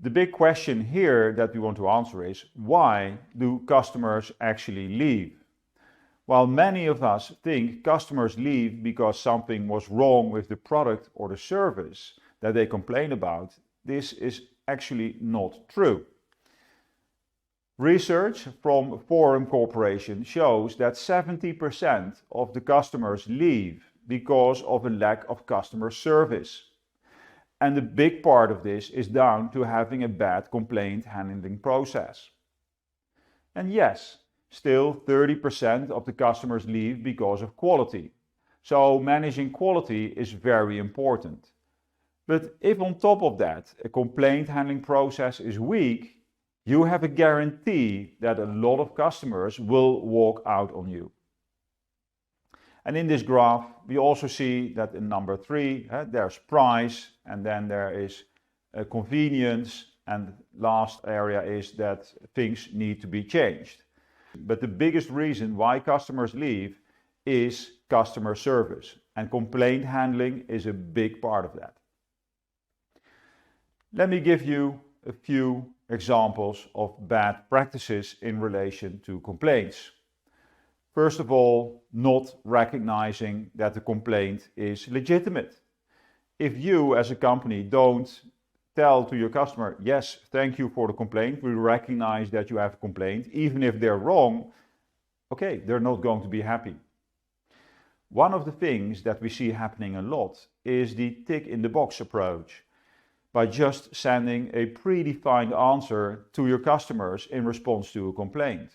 The big question here that we want to answer is, why do customers actually leave? While many of us think customers leave because something was wrong with the product or the service that they complain about, this is actually not true. Research from Forum Corporation shows that 70% of the customers leave because of a lack of customer service. And a big part of this is down to having a bad complaint handling process. And yes, still 30% of the customers leave because of quality. So managing quality is very important. But if on top of that a complaint handling process is weak, you have a guarantee that a lot of customers will walk out on you. And in this graph, we also see that in number 3, there's price, and then there is convenience, and last area is that things need to be changed. But the biggest reason why customers leave is customer service, and complaint handling is a big part of that. Let me give you a few examples of bad practices in relation to complaints. First of all, not recognizing that the complaint is legitimate. If you as a company don't tell to your customer, yes, thank you for the complaint, we recognize that you have a complaint, even if they're wrong, okay, they're not going to be happy. One of the things that we see happening a lot is the tick in the box approach, by just sending a predefined answer to your customers in response to a complaint.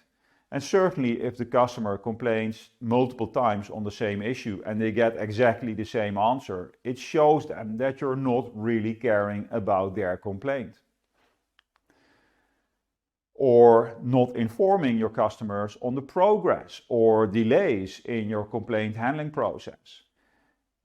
And certainly if the customer complains multiple times on the same issue and they get exactly the same answer, it shows them that you're not really caring about their complaint. Or not informing your customers on the progress or delays in your complaint handling process.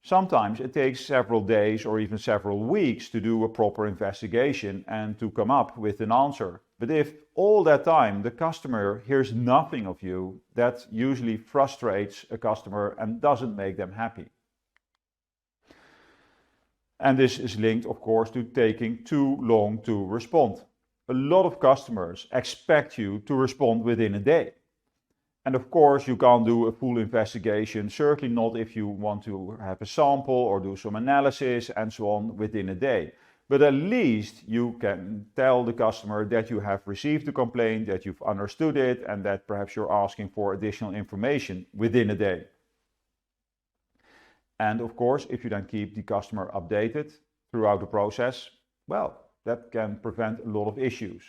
Sometimes it takes several days or even several weeks to do a proper investigation and to come up with an answer. But if all that time the customer hears nothing of you, that usually frustrates a customer and doesn't make them happy. And this is linked, of course, to taking too long to respond. A lot of customers expect you to respond within a day. And of course, you can't do a full investigation, certainly not if you want to have a sample or do some analysis and so on within a day. But at least you can tell the customer that you have received the complaint, that you've understood it, and that perhaps you're asking for additional information within a day. And of course, if you then keep the customer updated throughout the process, well, that can prevent a lot of issues.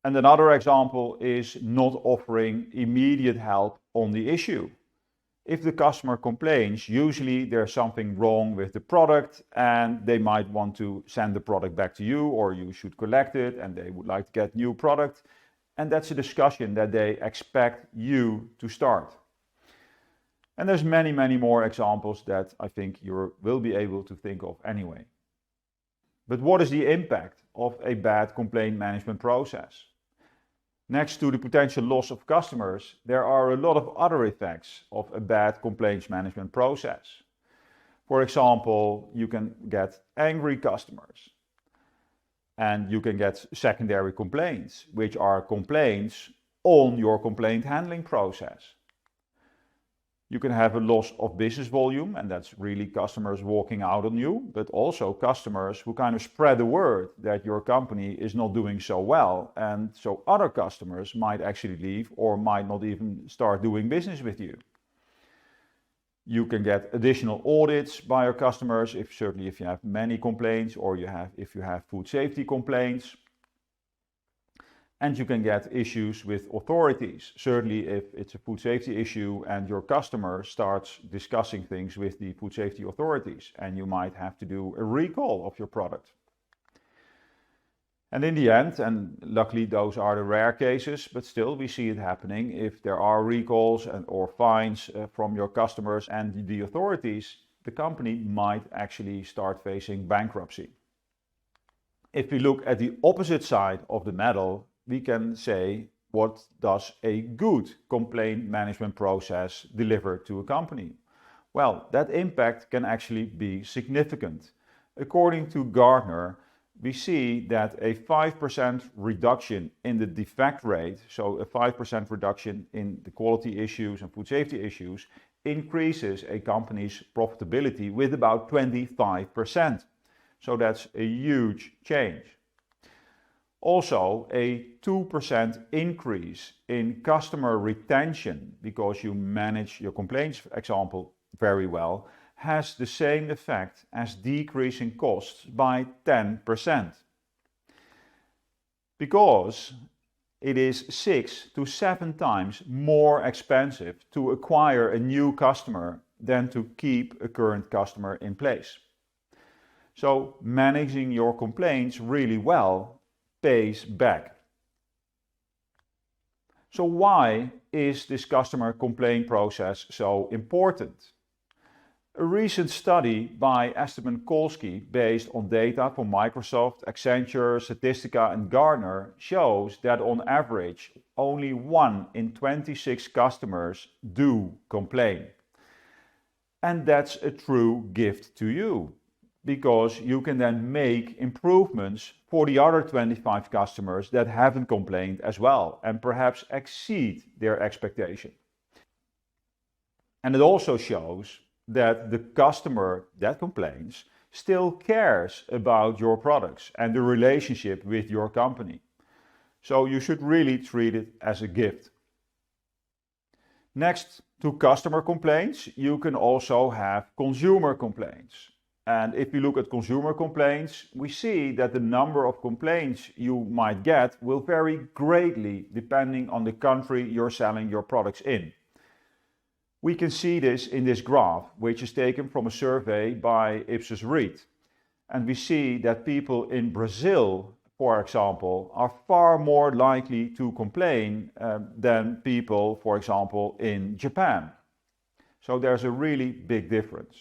And another example is not offering immediate help on the issue. If the customer complains, usually there's something wrong with the product and they might want to send the product back to you, or you should collect it and they would like to get new product. And that's a discussion that they expect you to start. And there's many, many more examples that I think you will be able to think of anyway. But what is the impact of a bad complaint management process? Next to the potential loss of customers, there are a lot of other effects of a bad complaints management process. For example, you can get angry customers, and you can get secondary complaints, which are complaints on your complaint handling process. You can have a loss of business volume, and that's really customers walking out on you, but also customers who kind of spread the word that your company is not doing so well, and so other customers might actually leave or might not even start doing business with you. You can get additional audits by your customers, certainly if you have many complaints, or if you have food safety complaints. And you can get issues with authorities, certainly if it's a food safety issue and your customer starts discussing things with the food safety authorities, and you might have to do a recall of your product. And in the end, and luckily those are the rare cases, but still we see it happening, if there are recalls or fines from your customers and the authorities, the company might actually start facing bankruptcy. If we look at the opposite side of the medal, we can say, what does a good complaint management process deliver to a company? Well, that impact can actually be significant. According to Gartner, we see that a 5% reduction in the defect rate, so a 5% reduction in the quality issues and food safety issues, increases a company's profitability with about 25%. So that's a huge change. Also, a 2% increase in customer retention, because you manage your complaints, for example, very well, has the same effect as decreasing costs by 10%. Because it is 6 to 7 times more expensive to acquire a new customer than to keep a current customer in place. So managing your complaints really well pays back. So why is this customer complaint process so important? A recent study by Esteban Kolsky, based on data from Microsoft, Accenture, Statistica and Gartner, shows that on average only 1 in 26 customers do complain. And that's a true gift to you, because you can then make improvements for the other 25 customers that haven't complained as well, and perhaps exceed their expectation. And it also shows that the customer that complains still cares about your products and the relationship with your company. So you should really treat it as a gift. Next to customer complaints, you can also have consumer complaints. And if you look at consumer complaints, we see that the number of complaints you might get will vary greatly depending on the country you're selling your products in. We can see this in this graph, which is taken from a survey by Ipsos Reid. And we see that people in Brazil, for example, are far more likely to complain than people, for example, in Japan. So there's a really big difference.